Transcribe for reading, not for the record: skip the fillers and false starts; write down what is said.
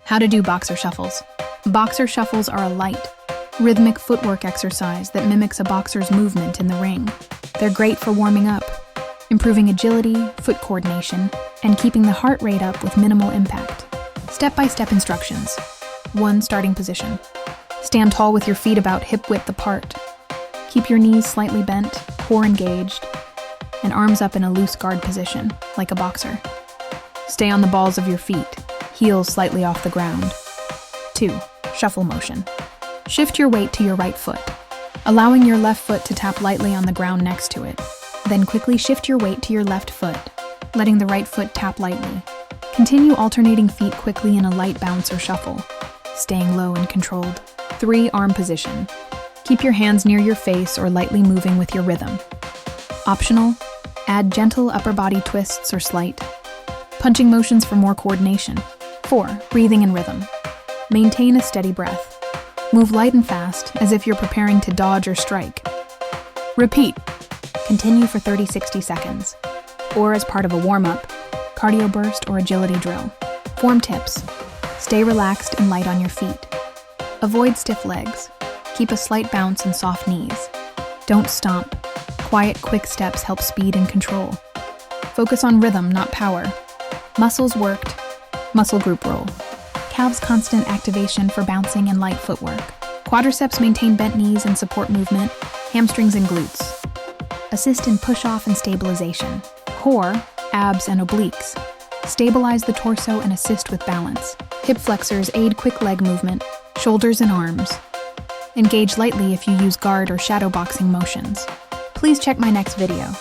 How to do boxer shuffles. Boxer shuffles are a light, rhythmic footwork exercise that mimics a boxer's movement in the ring. They're great for warming up, improving agility, foot coordination, and keeping the heart rate up with minimal impact. Step-by-step instructions. 1. Starting position. Stand tall with your feet about hip-width apart. Keep your knees slightly bent, core engaged, and arms up in a loose guard position, like a boxer. Stay on the balls of your feet, heels slightly off the ground. 2. Shuffle motion. Shift your weight to your right foot, allowing your left foot to tap lightly on the ground next to it. Then quickly shift your weight to your left foot, letting the right foot tap lightly. Continue alternating feet quickly in a light bounce or shuffle, staying low and controlled. 3. Arm position. Keep your hands near your face or lightly moving with your rhythm. Optional, add gentle upper body twists or slight punching motions for more coordination. 4. Breathing and rhythm. Maintain a steady breath. Move light and fast, as if you're preparing to dodge or strike. Repeat. Continue for 30-60 seconds, or as part of a warm-up, cardio burst or agility drill. Form tips. Stay relaxed and light on your feet. Avoid stiff legs. Keep a slight bounce and soft knees. Don't stomp. Quiet, quick steps help speed and control. Focus on rhythm, not power. Muscles worked. Muscle group roll. Calves constant activation for bouncing and light footwork. Quadriceps maintain bent knees and support movement. Hamstrings and glutes assist in push-off and stabilization. Core, abs, and obliques stabilize the torso and assist with balance. Hip flexors aid quick leg movement. Shoulders and arms engage lightly if you use guard or shadow boxing motions. Please check my next video.